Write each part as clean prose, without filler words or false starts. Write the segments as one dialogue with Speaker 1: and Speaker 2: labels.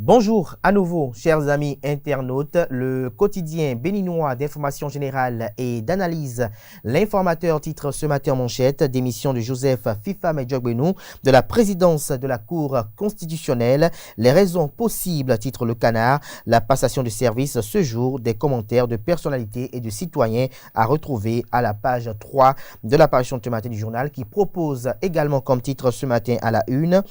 Speaker 1: Bonjour à nouveau, chers amis internautes. Le quotidien béninois d'information générale et d'analyse, l'informateur titre ce matin en manchette démission de Joseph Fifam Djogbenou de la présidence de la Cour constitutionnelle. Les raisons possibles, titre le Canard, la passation de service ce jour, des commentaires de personnalités et de citoyens à retrouver à la page 3 de l'apparition de ce matin du journal qui propose également comme titre ce matin à la une.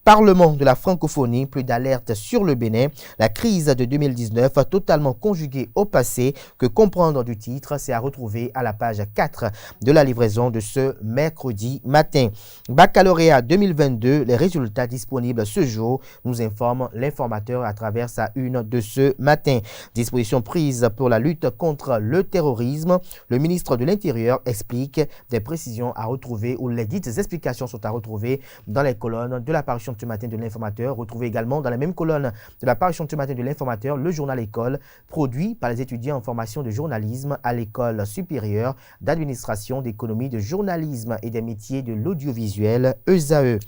Speaker 1: Parlement de la francophonie, plus d'alerte sur le Bénin. La crise de 2019 totalement conjuguée au passé. Que comprendre du titre, c'est à retrouver à la page 4 de la livraison de ce mercredi matin. Baccalauréat 2022, les résultats disponibles ce jour, nous informe l'informateur à travers sa une de ce matin. Dispositions prises pour la lutte contre le terrorisme. Le ministre de l'Intérieur explique des précisions à retrouver ou les dites explications sont à retrouver dans les colonnes de l'apparition de ce matin de l'informateur. Retrouvez également dans la même colonne de l'apparition de ce matin de l'informateur le journal École, produit par les étudiants en formation de journalisme à l'École supérieure d'administration, d'économie, de journalisme et des métiers de l'audiovisuel, ESAE.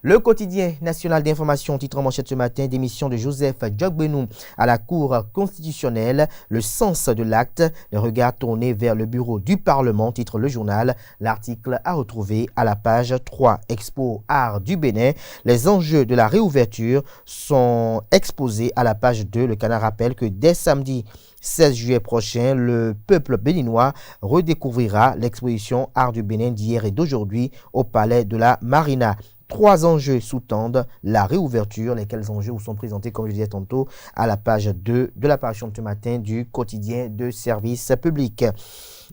Speaker 1: Le quotidien national d'information titre en manchette ce matin démission de Joseph Djogbenou à la Cour constitutionnelle. Le sens de l'acte, le regard tourné vers le bureau du Parlement, titre le journal. L'article à retrouver à la page 3. Expo Art du Bénin. Les enjeux de la réouverture sont exposés à la page 2. Le Canard rappelle que dès samedi 16 juillet prochain, le peuple béninois redécouvrira l'exposition Art du Bénin d'hier et d'aujourd'hui au Palais de la Marina. 3 enjeux sous-tendent la réouverture, lesquels enjeux vous sont présentés, comme je disais tantôt, à la page 2 de l'apparition de ce matin du quotidien de service public.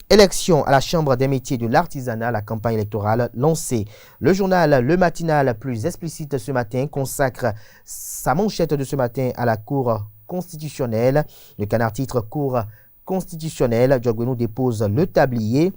Speaker 1: Élection à la Chambre des métiers de l'artisanat, la campagne électorale lancée. Le journal Le Matinal, plus explicite ce matin, consacre sa manchette de ce matin à la Cour constitutionnelle. Le Canard titre Cour constitutionnelle, Djogbenou dépose le tablier.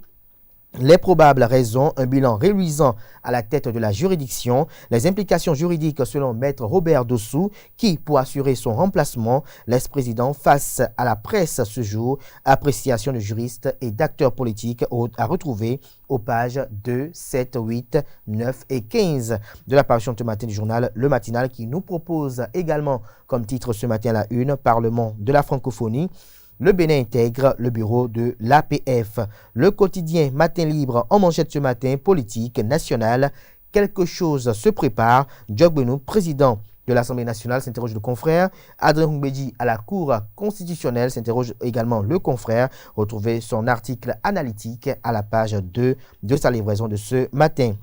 Speaker 1: Les probables raisons, un bilan réluisant à la tête de la juridiction, les implications juridiques selon Maître Robert Dossou, qui, pour assurer son remplacement, l'ex-président face à la presse ce jour, appréciation de juristes et d'acteurs politiques à retrouver aux pages 2, 7, 8, 9 et 15 de l'apparition de ce matin du journal Le Matinal, qui nous propose également comme titre ce matin à la une, Parlement de la francophonie. Le Bénin intègre le bureau de l'APF. Le quotidien Matin Libre en manchette ce matin, politique nationale. Quelque chose se prépare. Djogbenou, président de l'Assemblée nationale, s'interroge le confrère. Adrien Humbedi à la Cour constitutionnelle, s'interroge également le confrère. Retrouvez son article analytique à la page 2 de sa livraison de ce matin.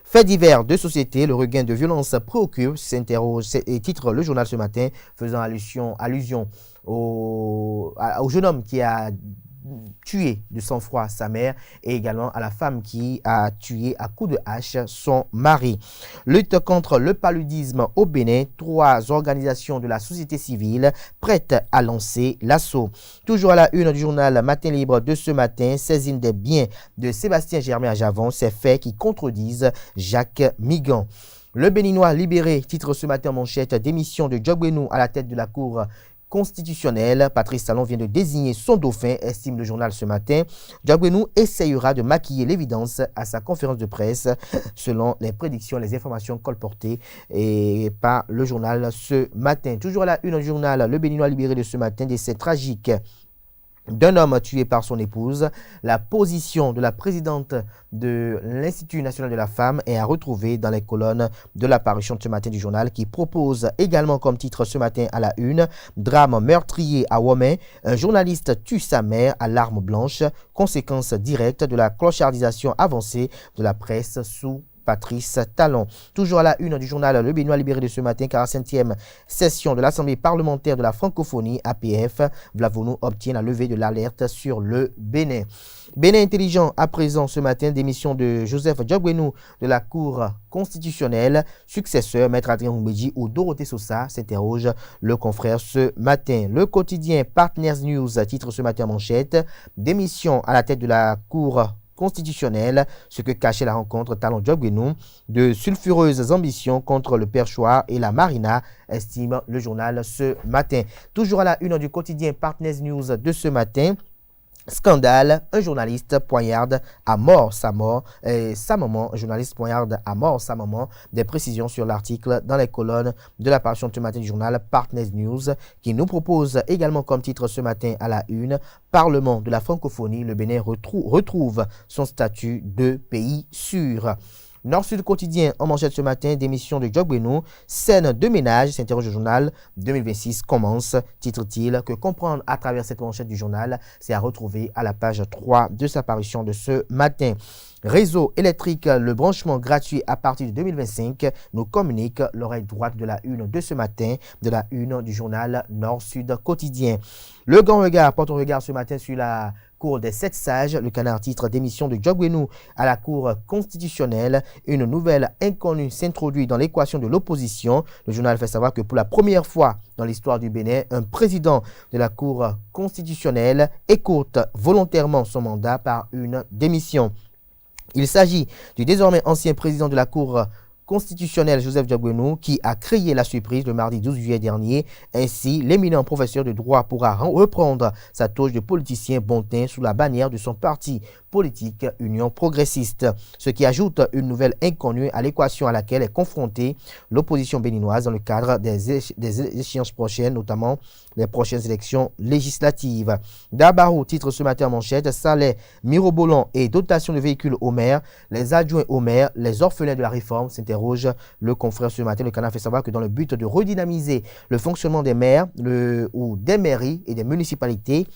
Speaker 1: Faits divers de société, le regain de violence préoccupe, s'interroge et titre le journal ce matin, faisant allusion au jeune homme qui a tué de sang-froid sa mère et également à la femme qui a tué à coups de hache son mari. Lutte contre le paludisme au Bénin, 3 organisations de la société civile prêtes à lancer l'assaut. Toujours à la une du journal Matin Libre de ce matin, saisine des biens de Sébastien Germain à Javon, ces faits qui contredisent Jacques Migan. Le Béninois libéré titre ce matin en manchette démission de Djogbenou à la tête de la Cour constitutionnel. Patrice Talon vient de désigner son dauphin, estime le journal ce matin. Djogbenou essayera de maquiller l'évidence à sa conférence de presse, selon les prédictions, les informations colportées par le journal ce matin. Toujours à la une du journal, le Béninois libéré de ce matin, décès tragique d'un homme tué par son épouse. La position de la présidente de l'Institut national de la femme est à retrouver dans les colonnes de l'apparition de ce matin du journal, qui propose également comme titre ce matin à la une, drame meurtrier à Womé, un journaliste tue sa mère à l'arme blanche, conséquence directe de la clochardisation avancée de la presse sous Patrice Talon. Toujours à la une du journal Le Béninois libéré de ce matin, 45e session de l'Assemblée parlementaire de la francophonie, APF. Vlavonou obtient la levée de l'alerte sur le Bénin. Bénin intelligent à présent ce matin, démission de Joseph Djogbenou de la Cour constitutionnelle. Successeur, Maître Adrien Humbedi ou Dorothée Sosa, s'interroge le confrère ce matin. Le quotidien Partners News titre ce matin en manchette, démission à la tête de la Cour constitutionnelle, ce que cachait la rencontre Talon Djogbenou, de sulfureuses ambitions contre le perchoir et la marina, estime le journal ce matin. Toujours à la une du quotidien Partners News de ce matin, Scandale, un journaliste poignarde à mort sa maman, un journaliste poignarde à mort sa maman. Des précisions sur l'article dans les colonnes de la parution ce matin du journal Partners News qui nous propose également comme titre ce matin à la une, Parlement de la francophonie, le Bénin retrouve son statut de pays sûr. Nord-Sud quotidien en manchette ce matin, démission de Djogbenou, scène de ménage, s'interroge le journal, 2026 commence, titre-t-il, que comprendre à travers cette manchette du journal, c'est à retrouver à la page 3 de sa parution de ce matin. Réseau électrique, le branchement gratuit à partir de 2025 nous communique l'oreille droite de la une de ce matin, de la une du journal Nord-Sud quotidien. Le grand regard porte un regard ce matin sur la Cour des 7 sages, le canard titre démission de Djogbenou à la Cour constitutionnelle. Une nouvelle inconnue s'introduit dans l'équation de l'opposition. Le journal fait savoir que pour la première fois dans l'histoire du Bénin, un président de la Cour constitutionnelle écourte volontairement son mandat par une démission. Il s'agit du désormais ancien président de la Cour constitutionnelle Joseph Djogbenou qui a créé la surprise le mardi 12 juillet dernier. Ainsi, l'éminent professeur de droit pourra reprendre sa touche de politicien bontin sous la bannière de son parti politique Union progressiste, ce qui ajoute une nouvelle inconnue à l'équation à laquelle est confrontée l'opposition béninoise dans le cadre des échéances prochaines, notamment les prochaines élections législatives. Dabarou titre ce matin en manchette, salaire mirobolant et dotation de véhicules au maire, les adjoints au maire, les orphelins de la réforme, s'interroge le confrère ce matin. Le canard fait savoir que dans le but de redynamiser le fonctionnement des maires ou des mairies et des municipalités,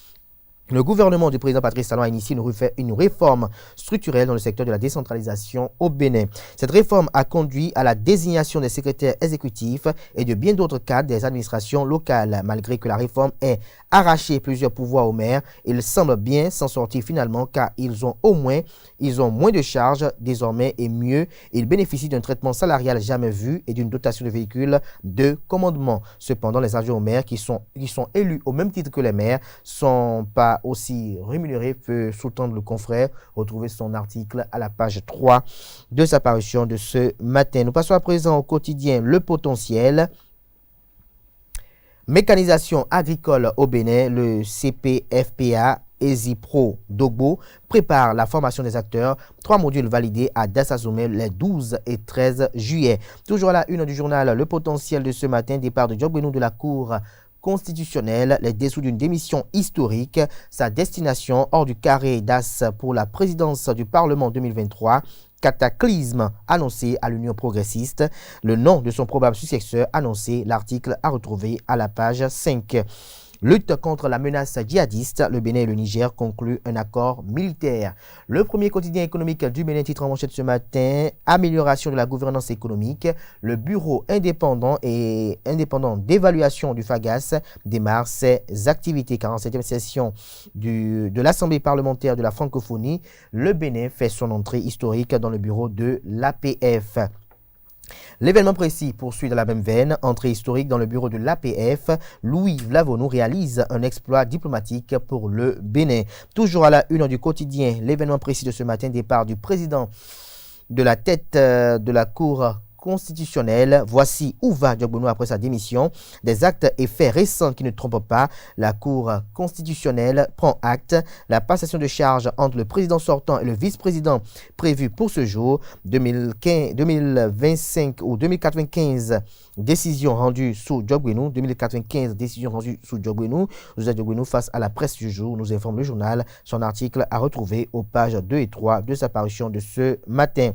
Speaker 1: le gouvernement du président Patrice Talon a initié une réforme structurelle dans le secteur de la décentralisation au Bénin. Cette réforme a conduit à la désignation des secrétaires exécutifs et de bien d'autres cadres des administrations locales. Malgré que la réforme ait arraché plusieurs pouvoirs aux maires, ils semblent bien s'en sortir finalement car ils ont moins de charges désormais et mieux, ils bénéficient d'un traitement salarial jamais vu et d'une dotation de véhicules de commandement. Cependant, les adjoints aux maires qui sont élus au même titre que les maires sont pas aussi rémunéré, peut sous-tendre le confrère. Retrouvez son article à la page 3 de sa parution de ce matin. Nous passons à présent au quotidien Le Potentiel. Mécanisation agricole au Bénin, le CPFPA EasyPro Dogbo prépare la formation des acteurs. 3 modules validés à Dassazoumé les 12 et 13 juillet. Toujours à la une du journal Le Potentiel de ce matin, départ de Djogbenou de la Cour constitutionnelle, les dessous d'une démission historique, sa destination hors du carré d'as pour la présidence du Parlement 2023, cataclysme annoncé à l'Union progressiste, le nom de son probable successeur annoncé, l'article à retrouver à la page 5. Lutte contre la menace djihadiste, le Bénin et le Niger concluent un accord militaire. Le premier quotidien économique du Bénin titre en manchette ce matin, amélioration de la gouvernance économique. Le bureau indépendant d'évaluation du FAGAS démarre ses activités. 47e session de l'Assemblée parlementaire de la francophonie. Le Bénin fait son entrée historique dans le bureau de l'APF. L'événement précis poursuit dans la même veine. Entrée historique dans le bureau de l'APF, Louis Vlavonou réalise un exploit diplomatique pour le Bénin. Toujours à la une du quotidien, l'événement précis de ce matin, départ du président de la tête de la Cour constitutionnelle. Voici où va Djogbenou après sa démission. Des actes et faits récents qui ne trompent pas. La Cour constitutionnelle prend acte. La passation de charges entre le président sortant et le vice-président prévue pour ce jour. 2025 ou 2095 décision rendue sous Djogbenou. 2095 décision rendue sous Djogbenou. Joseph Djogbenou face à la presse du jour, nous informe le journal. Son article à retrouver aux pages 2 et 3 de sa parution de ce matin.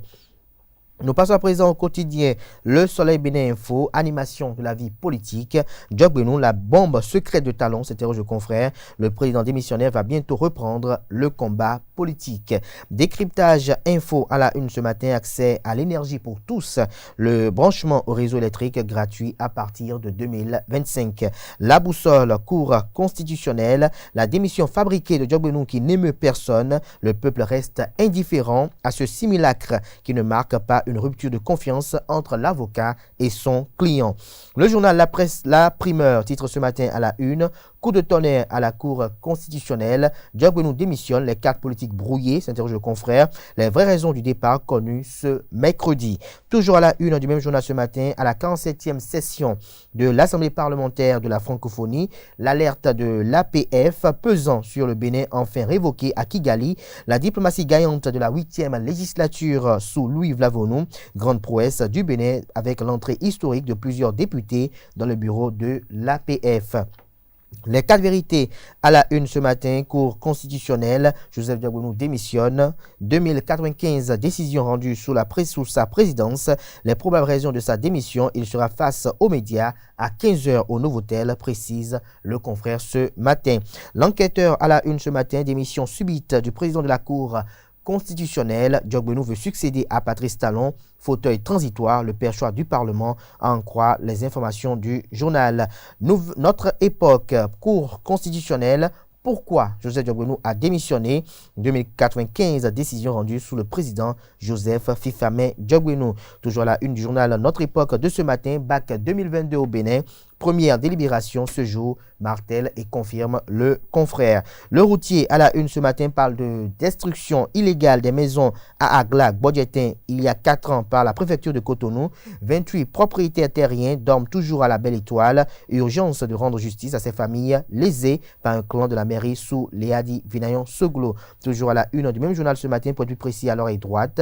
Speaker 1: Nous passons à présent au quotidien Le Soleil Bénin Info, animation de la vie politique. Djogbenou, la bombe secrète de Talon, s'interroge le confrère. Le président démissionnaire va bientôt reprendre le combat politique. Décryptage info à la une ce matin, accès à l'énergie pour tous. Le branchement au réseau électrique gratuit à partir de 2025. La boussole, Cour constitutionnelle, la démission fabriquée de Djogbenou qui n'émeut personne. Le peuple reste indifférent à ce simulacre qui ne marque pas une rupture de confiance entre l'avocat et son client. Le journal La Presse, La Primeur, titre ce matin à la une, Coup de tonnerre à la Cour constitutionnelle. Diogbenou démissionne, les cartes politiques brouillées, s'interroge le confrère. Les vraies raisons du départ connues ce mercredi. Toujours à la une du même journal ce matin, à la 47e session de l'Assemblée parlementaire de la francophonie, l'alerte de l'APF pesant sur le Bénin enfin révoquée à Kigali. La diplomatie gagnante de la 8e législature sous Louis Vlavonou, grande prouesse du Bénin avec l'entrée historique de plusieurs députés dans le bureau de l'APF. Les 4 vérités à la une ce matin, Cour constitutionnelle, Joseph Diogbenou démissionne, 2095 décisions rendues sous sa présidence, les probables raisons de sa démission, il sera face aux médias à 15h au Novotel, précise le confrère ce matin. L'enquêteur à la une ce matin, démission subite du président de la Cour constitutionnelle, Diogbenou veut succéder à Patrice Talon, fauteuil transitoire, le perchoir du Parlement, à en croire les informations du journal. Notre époque, Cour constitutionnelle, pourquoi Joseph Diogbenou a démissionné, 2095 décision rendue sous le président Joseph Fifame Diogbenou. Toujours à la une du journal Notre époque de ce matin, bac 2022 au Bénin. Première délibération ce jour, martèle et confirme le confrère. Le routier à la une ce matin parle de destruction illégale des maisons à Aglac, Bodjetin, il y a 4 ans par la préfecture de Cotonou. 28 propriétaires terriens dorment toujours à la Belle Étoile. Urgence de rendre justice à ces familles lésées par un clan de la mairie sous Léadi Vinayon Soglo. Toujours à la une du même journal ce matin, pour être plus précis à l'oreille droite.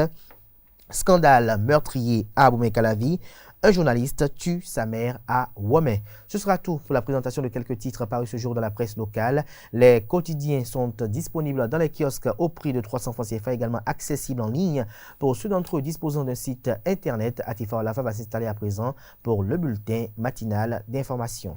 Speaker 1: Scandale meurtrier à Aboumé-Calavi. Un journaliste tue sa mère à Womé. Ce sera tout pour la présentation de quelques titres parus ce jour dans la presse locale. Les quotidiens sont disponibles dans les kiosques au prix de 300 francs CFA, également accessibles en ligne. Pour ceux d'entre eux disposant d'un site internet, Atifa Olafa va s'installer à présent pour le bulletin matinal d'information.